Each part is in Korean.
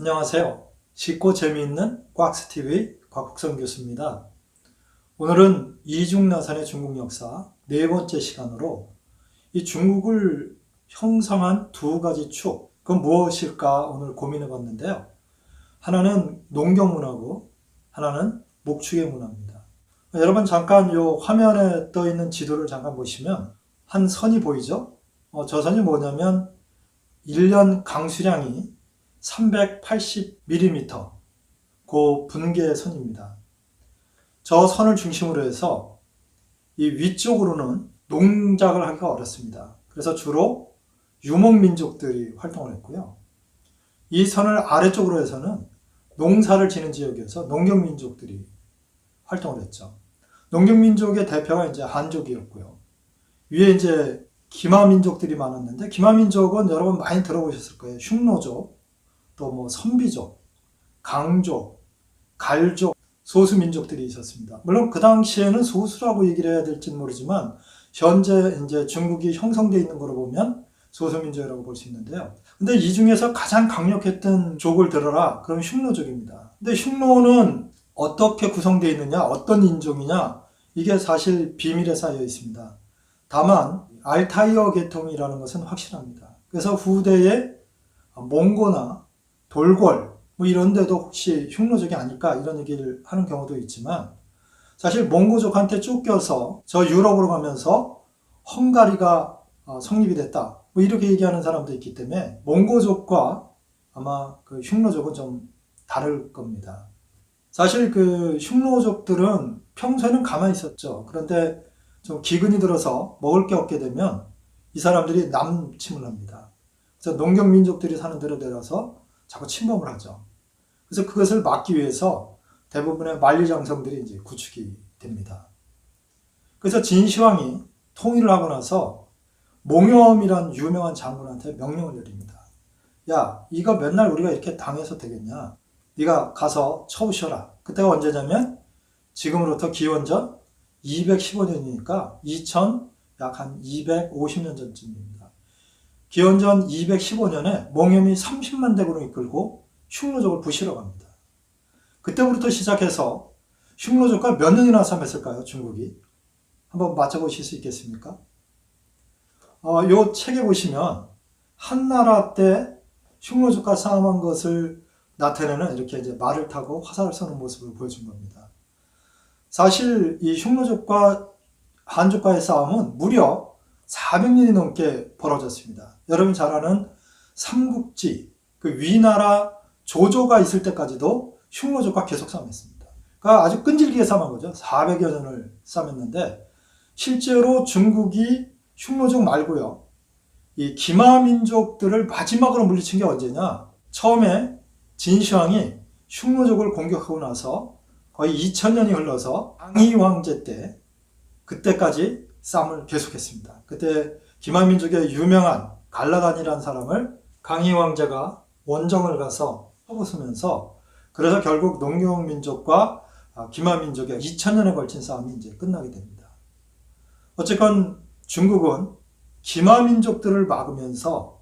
안녕하세요. 쉽고 재미있는 꽉스TV 곽국선 교수입니다. 오늘은 이중나선의 중국 역사 네 번째 시간으로 이 중국을 형성한 두 가지 축, 그건 무엇일까 오늘 고민해 봤는데요. 하나는 농경문화고 하나는 목축의 문화입니다. 여러분 잠깐 이 화면에 떠 있는 지도를 잠깐 보시면 한 선이 보이죠? 저 선이 뭐냐면 1년 강수량이 380mm 그 분계의 선입니다. 저 선을 중심으로 해서 이 위쪽으로는 농작을 하기가 어렵습니다. 그래서 주로 유목민족들이 활동을 했고요. 이 선을 아래쪽으로 해서는 농사를 지는 지역이어서 농경민족들이 활동을 했죠. 농경민족의 대표가 이제 한족이었고요. 위에 이제 기마민족들이 많았는데, 기마민족은 여러분 많이 들어보셨을 거예요. 흉노족, 또 뭐 선비족, 강족, 갈족, 소수민족들이 있었습니다. 물론 그 당시에는 소수라고 얘기를 해야 될지는 모르지만 현재 이제 중국이 형성되어 있는 거로 보면 소수민족이라고 볼 수 있는데요. 근데 이 중에서 가장 강력했던 족을 들어라. 그럼 흉노족입니다. 근데 흉노는 어떻게 구성되어 있느냐, 어떤 인종이냐, 이게 사실 비밀에 쌓여 있습니다. 다만 알타이어 계통이라는 것은 확실합니다. 그래서 후대에 몽고나 돌궐 뭐 이런 데도 혹시 흉노족이 아닐까 이런 얘기를 하는 경우도 있지만, 사실 몽고족한테 쫓겨서 저 유럽으로 가면서 헝가리가 성립이 됐다 뭐 이렇게 얘기하는 사람도 있기 때문에 몽고족과 아마 그 흉노족은 좀 다를 겁니다. 사실 그 흉노족들은 평소에는 가만히 있었죠. 그런데 좀 기근이 들어서 먹을 게 없게 되면 이 사람들이 남침을 합니다. 그래서 농경민족들이 사는 데로 내려서 자꾸 침범을 하죠. 그래서 그것을 막기 위해서 대부분의 만리장성들이 이제 구축이 됩니다. 그래서 진시황이 통일을 하고 나서 몽염이란 유명한 장군한테 명령을 내립니다. 야, 이거 맨날 우리가 이렇게 당해서 되겠냐? 네가 가서 쳐부셔라. 그때가 언제냐면 지금으로부터 기원전 215년이니까 2000 약 한 250년 전쯤입니다. 기원전 215년에 몽염이 30만 대군을 이끌고 흉노족을 부시러 갑니다. 그때부터 시작해서 흉노족과 몇 년이나 싸움했을까요, 중국이? 한번 맞춰보실 수 있겠습니까? 요 책에 보시면 한나라 때 흉노족과 싸움한 것을 나타내는 이렇게 이제 말을 타고 화살을 쏘는 모습을 보여준 겁니다. 사실 이 흉노족과 한족과의 싸움은 무려 400년이 넘게 벌어졌습니다. 여러분이 잘 아는 삼국지, 그 위나라 조조가 있을 때까지도 흉노족과 계속 싸움했습니다. 그러니까 아주 끈질기게 싸움한 거죠. 400여 년을 싸움했는데, 실제로 중국이 흉노족 말고요, 이 기마민족들을 마지막으로 물리친 게 언제냐? 처음에 진시황이 흉노족을 공격하고 나서 거의 2000년이 흘러서 강희 황제 때, 그때까지 싸움을 계속했습니다. 그때 기마민족의 유명한 갈라단이라는 사람을 강희 황제가 원정을 가서 쳐부수면서, 그래서 결국 농경민족과 기마민족의 2000년에 걸친 싸움이 이제 끝나게 됩니다. 어쨌건 중국은 기마민족들을 막으면서,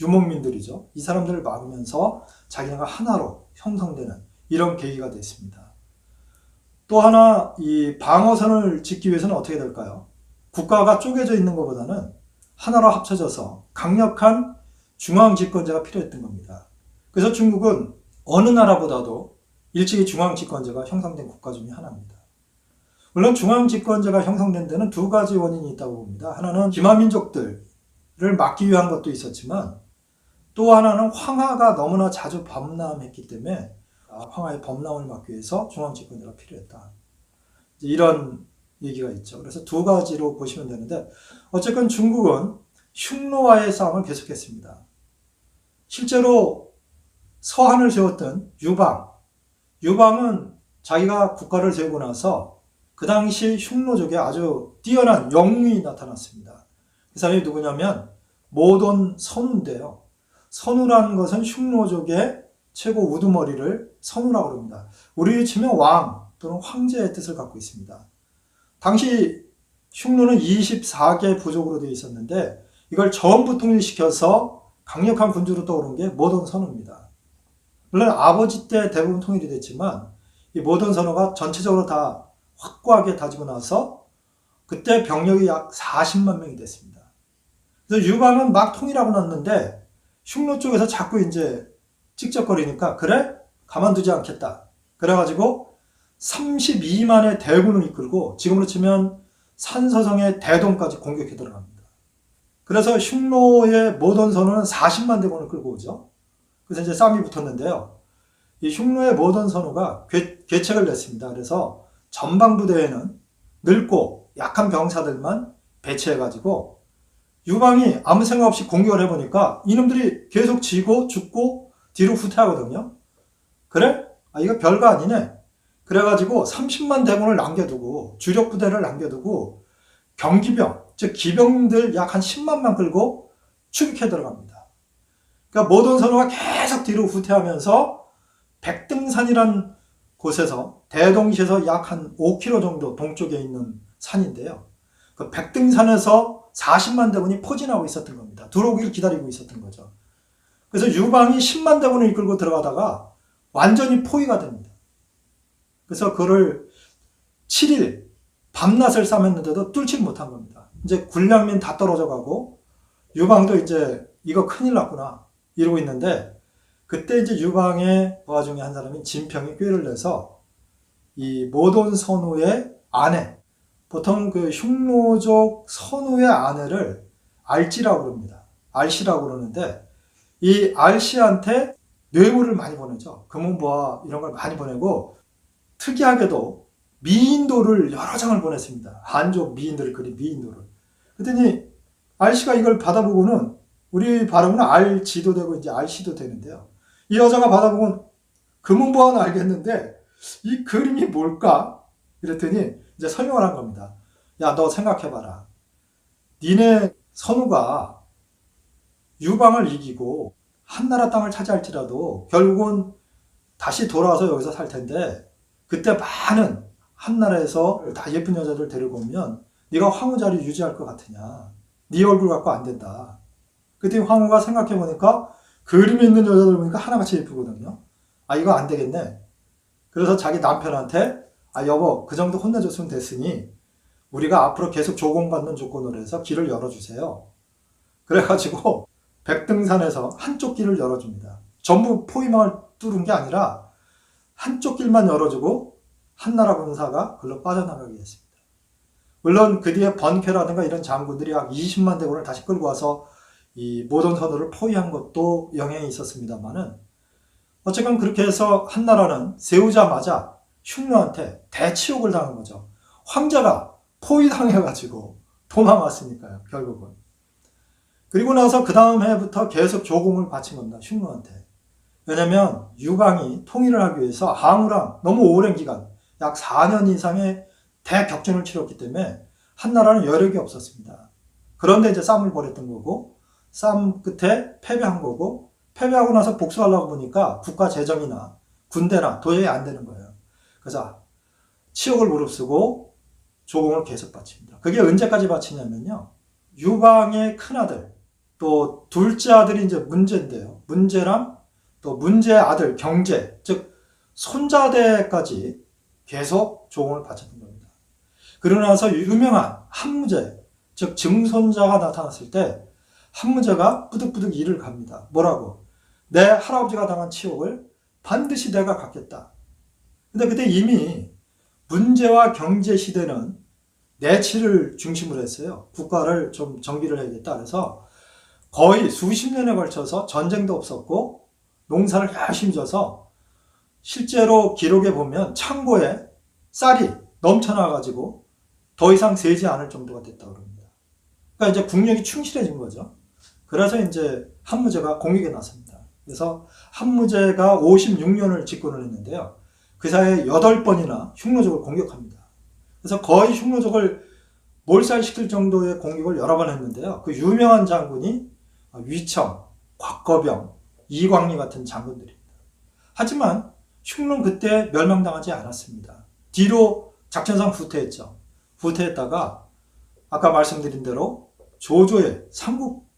유목민들이죠, 이 사람들을 막으면서 자기네가 하나로 형성되는 이런 계기가 됐습니다. 또 하나, 이 방어선을 짓기 위해서는 어떻게 될까요? 국가가 쪼개져 있는 것보다는 하나로 합쳐져서 강력한 중앙집권제가 필요했던 겁니다. 그래서 중국은 어느 나라보다도 일찍이 중앙집권제가 형성된 국가 중에 하나입니다. 물론 중앙집권제가 형성된 데는 두 가지 원인이 있다고 봅니다. 하나는 기마민족들을 막기 위한 것도 있었지만, 또 하나는 황하가 너무나 자주 범람했기 때문에 황하의 범람을 막기 위해서 중앙집권제가 필요했다, 이런 얘기가 있죠. 그래서 두 가지로 보시면 되는데, 어쨌건 중국은 흉노와의 싸움을 계속했습니다. 실제로 서한을 세웠던 유방은 자기가 국가를 세우고 나서 그 당시 흉노족에 아주 뛰어난 영웅이 나타났습니다. 그 사람이 누구냐면 모돈 선우인데요. 선우라는 것은 흉노족의 최고 우두머리를 선우라고 합니다. 우리로 치면 왕 또는 황제의 뜻을 갖고 있습니다. 당시 흉노는 24개 부족으로 되어 있었는데, 이걸 전부 통일시켜서 강력한 군주로 떠오른 게 모돈 선우입니다. 물론 아버지 때 대부분 통일이 됐지만 이 모던 선호가 전체적으로 다 확고하게 다지고 나서 그때 병력이 약 40만 명이 됐습니다. 그래서 유방은 막 통일하고 났는데 흉노 쪽에서 자꾸 이제 찍적거리니까 그래? 가만두지 않겠다. 그래가지고 32만의 대군을 이끌고 지금으로 치면 산서성의 대동까지 공격해 들어갑니다. 그래서 흉노의 모던 선호는 40만 대군을 끌고 오죠. 그래서 이제 싸움이 붙었는데요. 이 흉노의 모던 선호가 계책을 냈습니다. 그래서 전방부대에는 늙고 약한 병사들만 배치해가지고 유방이 아무 생각 없이 공격을 해보니까 이놈들이 계속 지고 죽고 뒤로 후퇴하거든요. 그래? 이거 별거 아니네. 그래가지고 30만 대군을 남겨두고 주력 부대를 남겨두고 경기병, 즉 기병들 약 한 10만만 끌고 추격해 들어갑니다. 그러니까 모던 선호가 계속 뒤로 후퇴하면서 백등산이란 곳에서 대동시에서 약 한 5km 정도 동쪽에 있는 산인데요. 그 백등산에서 40만 대군이 포진하고 있었던 겁니다. 들어오기를 기다리고 있었던 거죠. 그래서 유방이 10만 대군을 이끌고 들어가다가 완전히 포위가 됩니다. 그래서 그를 7일 밤낮을 싸맸는데도 뚫지 못한 겁니다. 이제 군량민 다 떨어져 가고 유방도 이제 이거 큰일 났구나 이러고 있는데 그때 이제 유방의 부하 중에 한 사람인 진평이 꾀를 내서 이 모돈 선우의 아내, 보통 그 흉노족 선우의 아내를 알지라고 그럽니다. 알씨라고 그러는데 이 알씨한테 뇌물을 많이 보내죠. 금은보화 이런 걸 많이 보내고 특이하게도 미인도를 여러 장을 보냈습니다. 한족 미인들을 그린 미인도를. 그랬더니 알씨가 이걸 받아보고는 우리 발음은 알지도 되고 이제 알씨도 되는데요. 이 여자가 받아보고는 금은보화는 알겠는데 이 그림이 뭘까? 이랬더니 이제 설명을 한 겁니다. 야, 너 생각해봐라. 니네 선우가 유방을 이기고 한나라 땅을 차지할지라도 결국은 다시 돌아와서 여기서 살 텐데 그때 많은 한나라에서 다 예쁜 여자들 데리고 오면 네가 황후 자리 유지할 것 같으냐. 네 얼굴 갖고 안 된다. 그때 황후가 생각해보니까 그림에 있는 여자들 보니까 하나같이 예쁘거든요. 이거 안 되겠네. 그래서 자기 남편한테 여보 그 정도 혼내줬으면 됐으니 우리가 앞으로 계속 조공받는 조건으로 해서 길을 열어주세요. 그래가지고 백등산에서 한쪽 길을 열어줍니다. 전부 포위망을 뚫은 게 아니라 한쪽 길만 열어주고 한나라 군사가 글로 빠져나가게 했습니다. 물론 그 뒤에 번쾌라든가 이런 장군들이 약 20만 대군을 다시 끌고 와서 이 모던 선우를 포위한 것도 영향이 있었습니다만은 어쨌건 그렇게 해서 한나라는 세우자마자 흉노한테 대치욕을 당한 거죠. 황제가 포위당해가지고 도망왔으니까요, 결국은. 그리고 나서 그 다음 해부터 계속 조공을 바친 겁니다, 흉노한테. 왜냐면 유방이 통일을 하기 위해서 항우랑 너무 오랜 기간, 약 4년 이상의 대격전을 치렀기 때문에 한나라는 여력이 없었습니다. 그런데 이제 싸움을 벌였던 거고, 싸움 끝에 패배한 거고, 패배하고 나서 복수하려고 보니까 국가 재정이나 군대나 도저히 안 되는 거예요. 그래서 치욕을 무릅쓰고 조공을 계속 바칩니다. 그게 언제까지 바치냐면요. 유방의 큰아들, 또 둘째 아들이 이제 문제인데요. 문제랑 또 문제의 아들 경제, 즉 손자대까지 계속 조공을 바쳤던 겁니다. 그러고 나서 유명한 한무제, 즉 증손자가 나타났을 때 한무제가 뿌득뿌득 일을 갑니다. 뭐라고? 내 할아버지가 당한 치욕을 반드시 내가 갚겠다. 근데 그때 이미 문제와 경제 시대는 내치를 중심으로 했어요. 국가를 좀 정비를 해야겠다. 그래서 거의 수십 년에 걸쳐서 전쟁도 없었고 농사를 열심히 져서 실제로 기록에 보면 창고에 쌀이 넘쳐나가지고 더 이상 세지 않을 정도가 됐다고 합니다. 그러니까 이제 국력이 충실해진 거죠. 그래서 이제 한무제가 공격에 나섭니다. 그래서 한무제가 56년을 집권을 했는데요. 그 사이에 8번이나 흉노족을 공격합니다. 그래서 거의 흉노족을 몰살시킬 정도의 공격을 여러 번 했는데요. 그 유명한 장군이 위청, 곽거병, 이광리 같은 장군들입니다. 하지만 흉노는 그때 멸망당하지 않았습니다. 뒤로 작전상 후퇴했죠. 후퇴했다가 아까 말씀드린 대로 조조의 삼국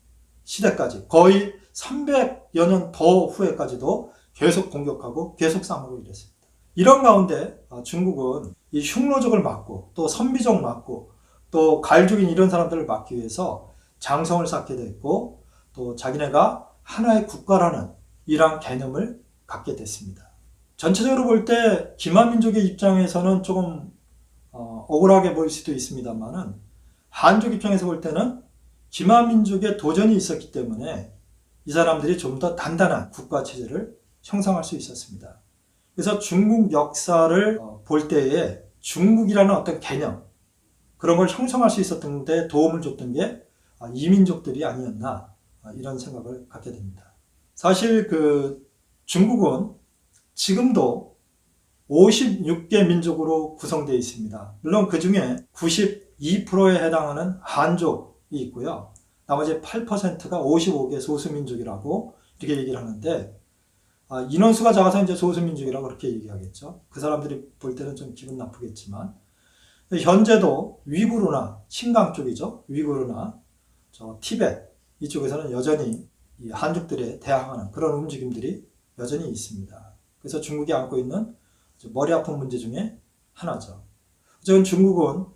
시대까지 거의 300여 년 더 후에까지도 계속 공격하고 계속 싸우고 이랬습니다. 이런 가운데 중국은 이 흉노족을 막고 또 선비족 막고 또 갈족인 이런 사람들을 막기 위해서 장성을 쌓게 됐고 또 자기네가 하나의 국가라는 이러한 개념을 갖게 됐습니다. 전체적으로 볼 때 기마민족의 입장에서는 조금 억울하게 보일 수도 있습니다만은 한족 입장에서 볼 때는 기마민족의 도전이 있었기 때문에 이 사람들이 좀 더 단단한 국가체제를 형성할 수 있었습니다. 그래서 중국 역사를 볼 때에 중국이라는 어떤 개념, 그런 걸 형성할 수 있었던 데 도움을 줬던 게 이민족들이 아니었나 이런 생각을 갖게 됩니다. 사실 중국은 지금도 56개 민족으로 구성되어 있습니다. 물론 그 중에 92%에 해당하는 한족이 있고요. 나머지 8%가 55개 소수민족이라고 이렇게 얘기를 하는데 인원수가 작아서 이제 소수민족이라고 그렇게 얘기하겠죠. 그 사람들이 볼 때는 좀 기분 나쁘겠지만 현재도 위구르나 신강 쪽이죠. 위구르나 티벳 이쪽에서는 여전히 이 한족들에 대항하는 그런 움직임들이 여전히 있습니다. 그래서 중국이 안고 있는 머리 아픈 문제 중에 하나죠. 어쨌든 중국은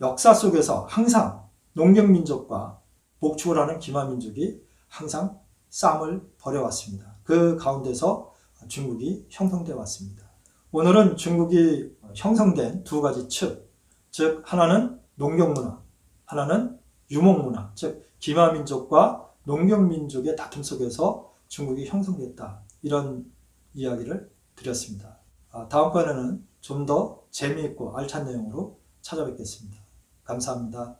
역사 속에서 항상 농경민족과 복축을 하는 기마민족이 항상 싸움을 벌여왔습니다. 그 가운데서 중국이 형성되어 왔습니다. 오늘은 중국이 형성된 두 가지 측, 즉 하나는 농경문화, 하나는 유목문화, 즉 기마민족과 농경민족의 다툼 속에서 중국이 형성됐다. 이런 이야기를 드렸습니다. 다음번에는 좀 더 재미있고 알찬 내용으로 찾아뵙겠습니다. 감사합니다.